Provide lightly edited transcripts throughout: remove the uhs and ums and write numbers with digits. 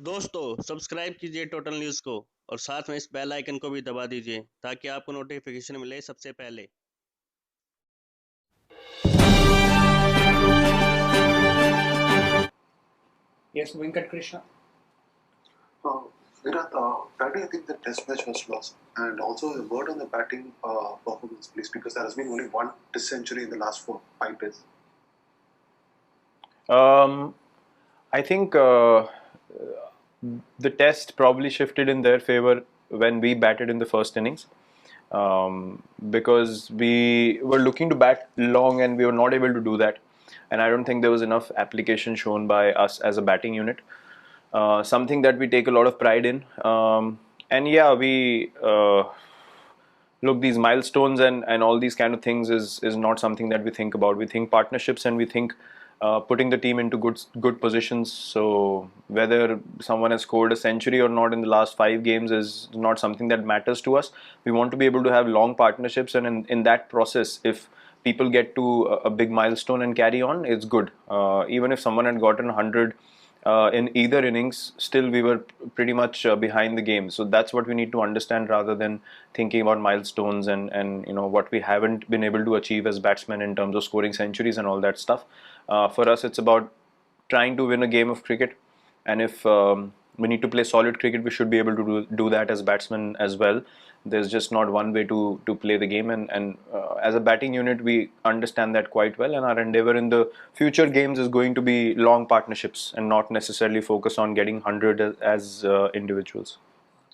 दोस्तों सब्सक्राइब कीजिए total news को और साथ में इस बेल आइकन को भी दबा दीजिए ताकि आपको नोटिफिकेशन मिले सबसे पहले। Yes, Venkat Krishna. Uh, Virat, Friday I think the test match was lost, and also a word on the batting performance, please, because there has been only one test century in the last 5 days. I think the test probably shifted in their favor when we batted in the first innings, because we were looking to bat long and we were not able to do that. And I don't think there was enough application shown by us as a batting unit. Something that we take a lot of pride in. And yeah, we look, these milestones and all these kind of things is not something that we think about. We think partnerships and we think putting the team into good positions. So whether someone has scored a century or not in the last 5 games is not something that matters to us. We want to be able to have long partnerships, and in that process, if people get to a big milestone and carry on, it's good. Even if someone had gotten 100 in either innings, still we were pretty much behind the game. So that's what we need to understand, rather than thinking about milestones and what we haven't been able to achieve as batsmen in terms of scoring centuries and all that stuff. For us, it's about trying to win a game of cricket, and if we need to play solid cricket, we should be able to do that as batsmen as well. There's just not one way to play the game, and as a batting unit, we understand that quite well. And our endeavor in the future games is going to be long partnerships and not necessarily focus on getting 100 as individuals.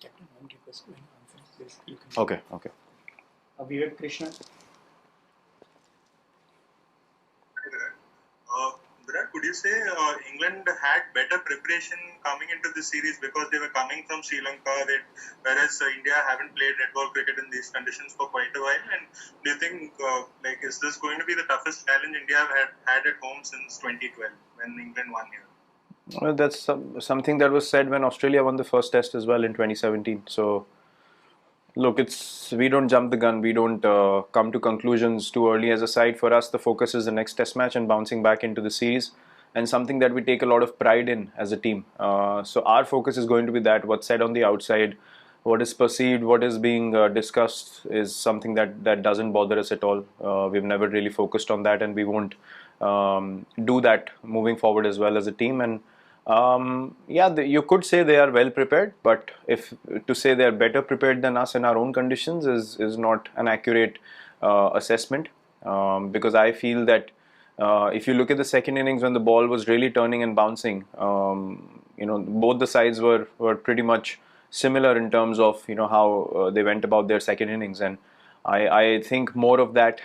Captain, one request when I'm finished, please, you can. Okay. Virat Krishna. Virat, could you say England had better preparation coming into this series because they were coming from Sri Lanka, whereas India haven't played red ball cricket in these conditions for quite a while? And do you think, is this going to be the toughest challenge India have had at home since 2012 when England won here? Well, that's something that was said when Australia won the first test as well in 2017. So look, we don't jump the gun. We don't come to conclusions too early as a side. For us, the focus is the next test match and bouncing back into the series, and something that we take a lot of pride in as a team. So our focus is going to be that what's said on the outside, what is perceived, what is being discussed is something that doesn't bother us at all. We've never really focused on that, and we won't do that moving forward as well as a team. And yeah, you could say they are well prepared, but if to say they are better prepared than us in our own conditions is not an accurate assessment, because I feel that if you look at the second innings when the ball was really turning and bouncing, both the sides were pretty much similar in terms of how they went about their second innings. And I think more of that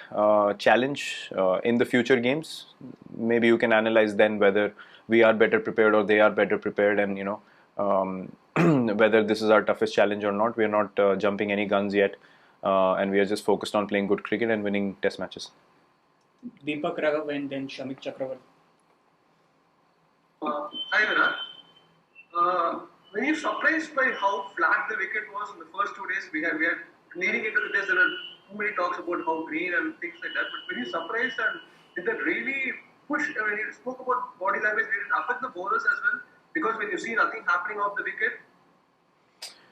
challenge in the future games. Maybe you can analyze then whether we are better prepared or they are better prepared, and whether this is our toughest challenge or not. We are not jumping any guns yet, and we are just focused on playing good cricket and winning test matches. Deepak Raghav and then Shamik Chakravarti. Hi Virat. Were you surprised by how flat the wicket was in the first 2 days? We had leading into the test, there were too many talks about how green and things like that. But were you surprised, and did that really push? When you spoke about body language, did it affect the bowlers as well? Because when you see nothing happening off the wicket,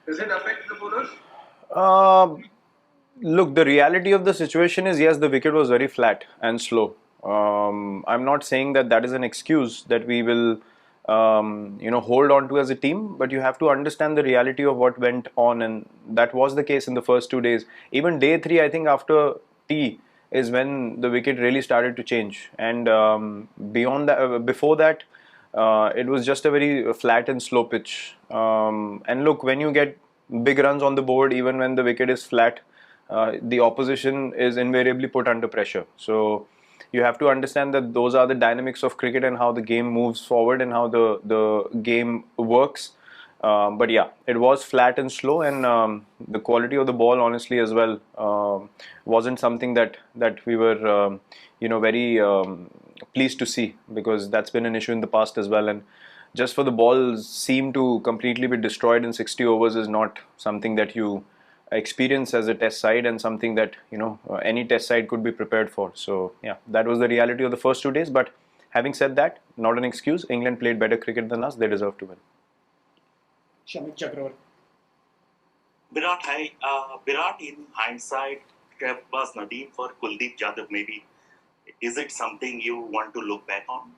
does it affect the bowlers? Look, the reality of the situation is, yes, the wicket was very flat and slow. I'm not saying that is an excuse that we will, hold on to as a team, but you have to understand the reality of what went on, and that was the case in the first 2 days. Even day three, I think after tea is when the wicket really started to change, and beyond that, before that, it was just a very flat and slow pitch. And look, when you get big runs on the board, even when the wicket is flat, the opposition is invariably put under pressure. So you have to understand that those are the dynamics of cricket and how the game moves forward and how the game works. But yeah, it was flat and slow, and the quality of the ball, honestly, as well, wasn't something that we were, very pleased to see, because that's been an issue in the past as well. And just for the ball seem to completely be destroyed in 60 overs is not something that you experience as a test side, and something that any test side could be prepared for. So yeah, that was the reality of the first 2 days. But having said that, not an excuse. England played better cricket than us. They deserve to win. Shamik Chakravarti. Virat, hi. Virat, in hindsight, plus Nadeem for Kuldeep Jadhav, maybe. Is it something you want to look back on?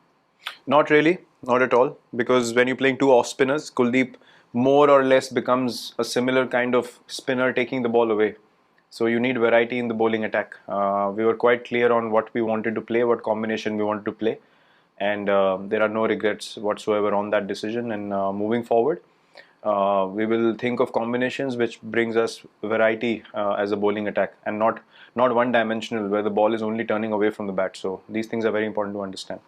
Not really, not at all. Because when you're playing two off spinners, Kuldeep more or less becomes a similar kind of spinner taking the ball away. So you need variety in the bowling attack. We were quite clear on what we wanted to play, what combination we wanted to play, and there are no regrets whatsoever on that decision. And moving forward, we will think of combinations which brings us variety as a bowling attack, and not one dimensional where the ball is only turning away from the bat. So these things are very important to understand.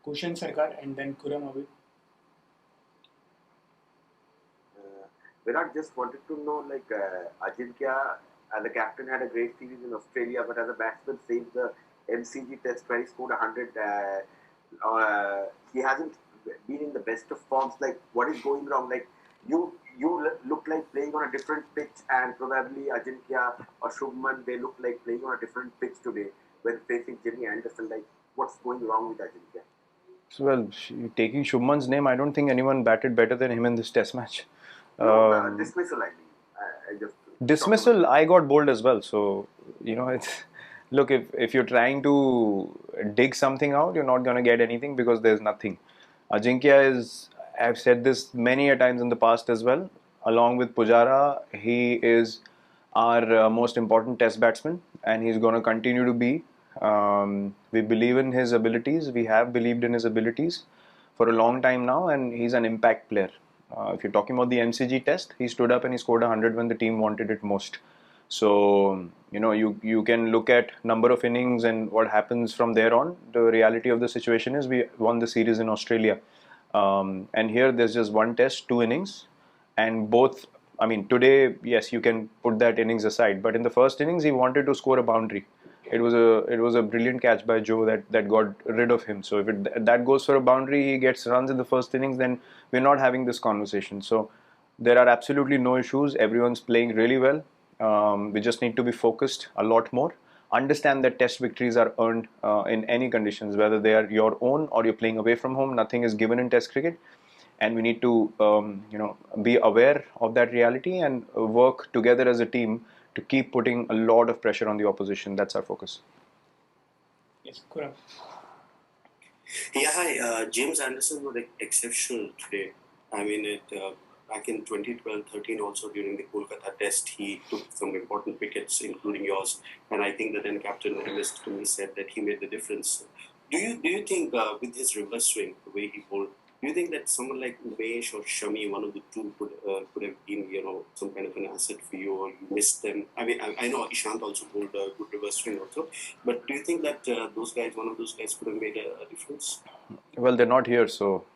Kushan Sarkar and then Kuram Abid. Virat, just wanted to know, like, Ajinkya as a captain had a great series in Australia, but as a batsman saved the MCG test where he scored 100. He hasn't been in the best of forms. Like, what is going wrong? Like, you look like playing on a different pitch, and probably Ajinkya or Shubman, they look like playing on a different pitch today when facing Jimmy Anderson. Like, what's going wrong with Ajinkya? So, well, taking Shubman's name, I don't think anyone batted better than him in this test match. No, dismissal, I mean. I just Dismissal, I got bowled as well. So, it's look, if you're trying to dig something out, you're not going to get anything because there's nothing. Ajinkya is, I've said this many a times in the past as well, along with Pujara, he is our most important test batsman, and he's going to continue to be. We believe in his abilities, we have believed in his abilities for a long time now, and he's an impact player. If you're talking about the MCG test, he stood up and he scored 100 when the team wanted it most. So, you can look at number of innings and what happens from there on. The reality of the situation is we won the series in Australia. And here there's just one test, two innings. And both, I mean, today, yes, you can put that innings aside. But in the first innings, he wanted to score a boundary. It was a brilliant catch by Joe that got rid of him. So if that goes for a boundary, he gets runs in the first innings, then we're not having this conversation. So there are absolutely no issues. Everyone's playing really well. We just need to be focused a lot more. Understand that test victories are earned in any conditions, whether they are your own or you're playing away from home. Nothing is given in test cricket. And we need to, be aware of that reality and work together as a team to keep putting a lot of pressure on the opposition. That's our focus. Yes, Kuram. Yeah, hi. James Anderson was exceptional today. I mean, back in 2012-13 also during the Kolkata test, he took some important wickets, including yours. And I think that then Captain MS to me said that he made the difference. Do you think with his reverse swing, the way he bowled, do you think that someone like Umesh or Shami, one of the two, could have been some kind of an asset for you, or you missed them? I mean, I know Ishant also bowled a good reverse swing also, but do you think that one of those guys, could have made a difference? Well, they're not here, so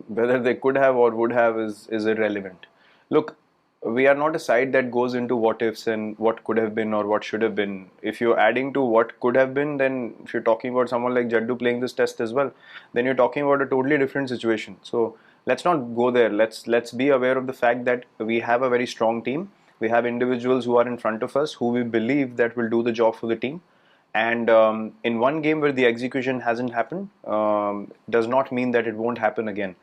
whether they could have or would have is irrelevant. Look, we are not a side that goes into what ifs and what could have been or what should have been. If you're adding to what could have been, then if you're talking about someone like Jaddu playing this test as well, then you're talking about a totally different situation. So let's not go there. Let's be aware of the fact that we have a very strong team. We have individuals who are in front of us who we believe that will do the job for the team. And in one game where the execution hasn't happened, does not mean that it won't happen again.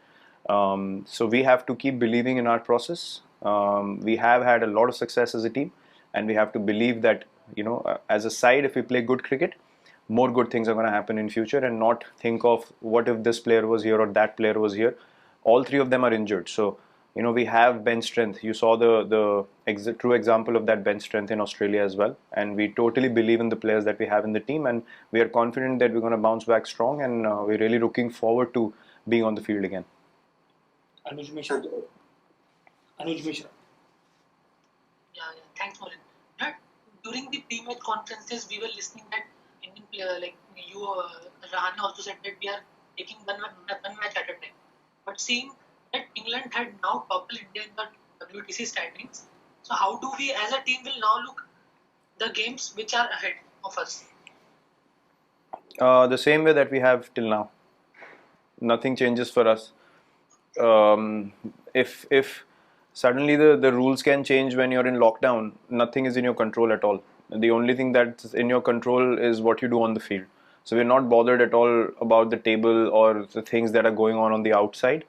So we have to keep believing in our process. We have had a lot of success as a team, and we have to believe that, as a side, if we play good cricket, more good things are going to happen in future, and not think of what if this player was here or that player was here. All three of them are injured. So, we have bench strength. You saw the true example of that bench strength in Australia as well. And we totally believe in the players that we have in the team, and we are confident that we're going to bounce back strong, and we're really looking forward to being on the field again. Anuj Mishra. Yeah, thanks, Morin. During the pre-match conferences, we were listening that Indian player like you, Rahane also said that we are taking one match at a time. But seeing that England had now toppled India in the WTC standings, so how do we as a team will now look the games which are ahead of us? The same way that we have till now. Nothing changes for us. If suddenly the rules can change when you're in lockdown, nothing is in your control at all. The only thing that's in your control is what you do on the field. So we're not bothered at all about the table or the things that are going on the outside.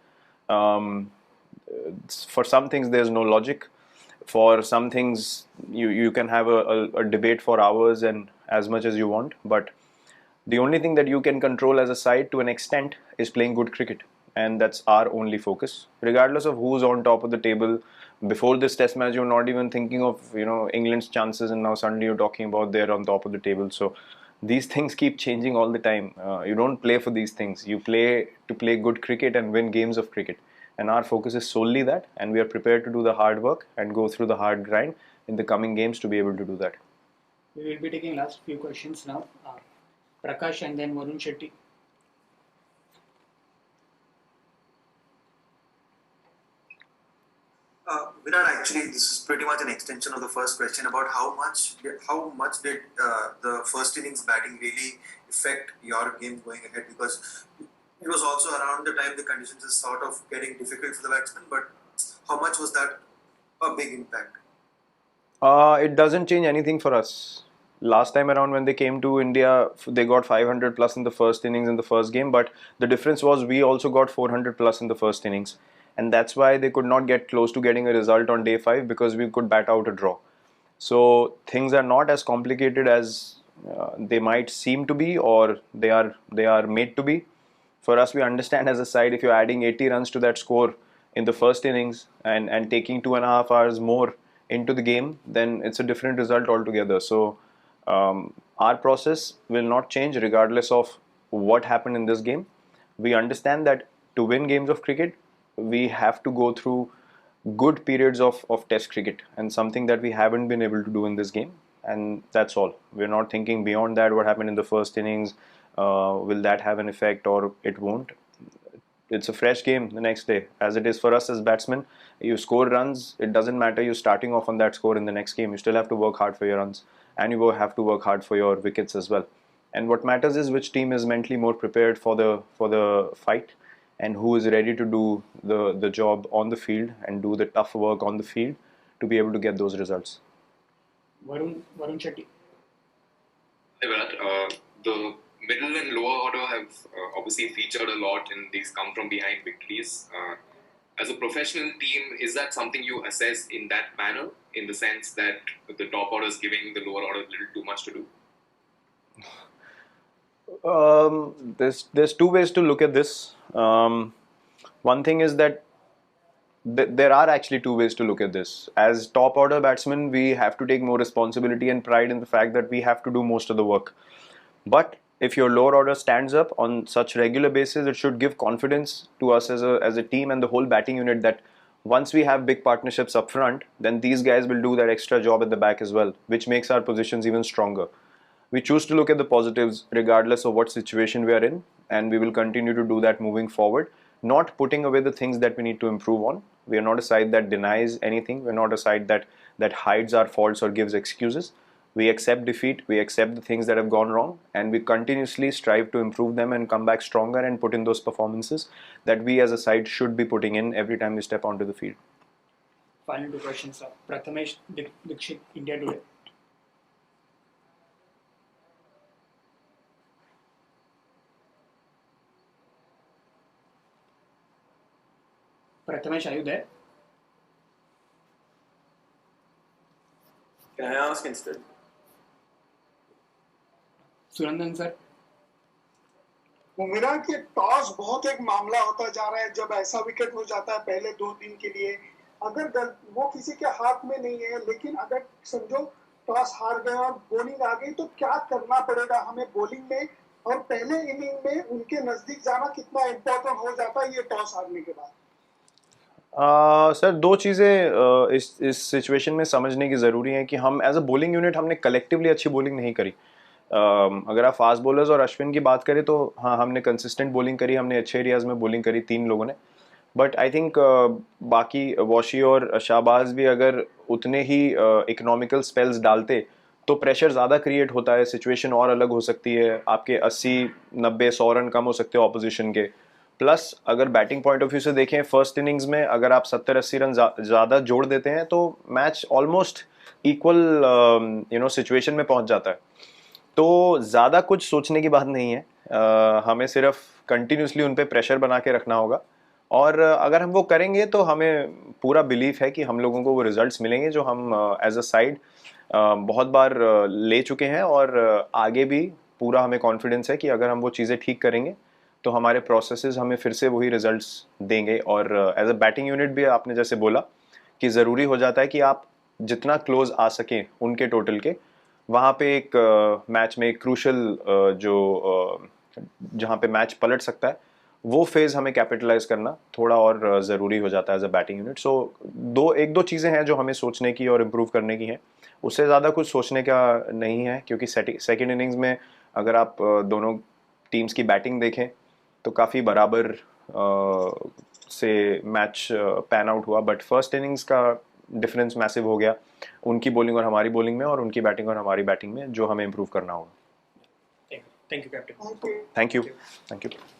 For some things there's no logic. For some things you can have a debate for hours and as much as you want, but the only thing that you can control as a side to an extent is playing good cricket, and that's our only focus. Regardless of who's on top of the table, before this test match you're not even thinking of England's chances, and now suddenly you're talking about they're on top of the table. So these things keep changing all the time. You don't play for these things. You play to play good cricket and win games of cricket. And our focus is solely that, and we are prepared to do the hard work and go through the hard grind in the coming games to be able to do that. We will be taking last few questions now. Prakash and then Varun Shetty. Virat, actually, this is pretty much an extension of the first question about how much did the first innings batting really affect your game going ahead, because it was also around the time the conditions is sort of getting difficult for the batsmen, but how much was that a big impact? It doesn't change anything for us. Last time around when they came to India, they got 500 plus in the first innings in the first game, but the difference was we also got 400 plus in the first innings. And that's why they could not get close to getting a result on day 5, because we could bat out a draw. So things are not as complicated as they might seem to be, or they are made to be. For us, we understand as a side, if you're adding 80 runs to that score in the first innings and taking 2.5 hours more into the game, then it's a different result altogether. So our process will not change regardless of what happened in this game. We understand that to win games of cricket, we have to go through good periods of test cricket, and something that we haven't been able to do in this game, and that's all. We're not thinking beyond that, what happened in the first innings, will that have an effect or it won't. It's a fresh game the next day, as it is for us as batsmen. You score runs, it doesn't matter you're starting off on that score in the next game. You still have to work hard for your runs, and you have to work hard for your wickets as well. And what matters is which team is mentally more prepared for the fight, and who is ready to do the job on the field and do the tough work on the field to be able to get those results. Varun Shetty. Hey Virat, the middle and lower order have obviously featured a lot in these come from behind victories. As a professional team, is that something you assess in that manner, in the sense that the top order is giving the lower order a little too much to do? There's two ways to look at this. One thing is that there are actually two ways to look at this. As top order batsmen, we have to take more responsibility and pride in the fact that we have to do most of the work. But if your lower order stands up on such regular basis, it should give confidence to us as a team and the whole batting unit that once we have big partnerships up front, then these guys will do that extra job at the back as well, which makes our positions even stronger. We choose to look at the positives regardless of what situation we are in, and we will continue to do that moving forward, not putting away the things that we need to improve on. We are not a side that denies anything. We're not a side that hides our faults or gives excuses. We accept defeat, we accept the things that have gone wrong, and we continuously strive to improve them and come back stronger and put in those performances that we as a side should be putting in every time we step onto the field. Final two questions. Prathamesh Dikshit, India Today. Prathamesh, are you there? Can I ask instead? Surendran sir. Virat, ये toss बहुत एक मामला होता जा रहा है. जब ऐसा विकेट हो जाता है पहले 2 दिन के लिए, अगर वो किसी के हाथ में नहीं है, लेकिन अगर समझो टॉस हार गए और बॉलिंग आ गई, तो क्या करना पड़ेगा हमें बॉलिंग में, और पहले इनिंग में उनके नजदीक जाना कितना इम्पोर्टेंट हो जाता है ये टॉस हारने के बाद? सर, दो चीज़ें इस सिचुएशन में समझने की ज़रूरी है कि हम एज अ बॉलिंग यूनिट हमने कलेक्टिवली अच्छी बॉलिंग नहीं करी. अगर आप फास्ट बॉलर्स और अश्विन की बात करें तो हाँ, हमने कंसिस्टेंट बॉलिंग करी, हमने अच्छे एरियाज़ में बॉलिंग करी 3 लोगों ने. बट आई थिंक बाकी वॉशी और शाहबाज भी अगर उतने ही इकोनॉमिकल स्पेल्स डालते तो प्रेशर ज़्यादा क्रिएट होता है, सिचुएशन और अलग हो सकती है, आपके 80-90-100 रन कम हो सकते हैं ऑपोजिशन के. प्लस अगर बैटिंग पॉइंट ऑफ व्यू से देखें, फर्स्ट इनिंग्स में अगर आप 70-80 रन ज़्यादा जोड़ देते हैं तो मैच ऑलमोस्ट इक्वल सिचुएशन में पहुंच जाता है. तो ज़्यादा कुछ सोचने की बात नहीं है. हमें सिर्फ कंटिन्यूसली उन पे प्रेशर बना के रखना होगा और अगर हम वो करेंगे तो हमें पूरा बिलीफ है कि हम लोगों को वो रिजल्ट्स मिलेंगे जो हम एज अ साइड बहुत बार ले चुके हैं, और आगे भी पूरा हमें कॉन्फिडेंस है कि अगर हम वो चीज़ें ठीक करेंगे तो हमारे प्रोसेसेस हमें फिर से वही रिजल्ट्स देंगे। और एज अ बैटिंग यूनिट भी आपने जैसे बोला कि ज़रूरी हो जाता है कि आप जितना क्लोज आ सकें उनके टोटल के, वहाँ पे एक मैच में एक क्रूशल जो जहाँ पे मैच पलट सकता है वो फेज़ हमें कैपिटलाइज करना थोड़ा और ज़रूरी हो जाता है एज अ बैटिंग यूनिट। सो एक दो चीज़ें हैं जो हमें सोचने की और इम्प्रूव करने की हैं, उससे ज़्यादा कुछ सोचने का नहीं है, क्योंकि सेकेंड इनिंग्स में अगर आप दोनों टीम्स की बैटिंग देखें तो काफ़ी बराबर से मैच पैन आउट हुआ, बट फर्स्ट इनिंग्स का डिफरेंस मैसिव हो गया उनकी बॉलिंग और हमारी बॉलिंग में, और उनकी बैटिंग और हमारी बैटिंग में, जो हमें इम्प्रूव करना होगा। Thank you, Captain. Thank you. Thank you. Thank you.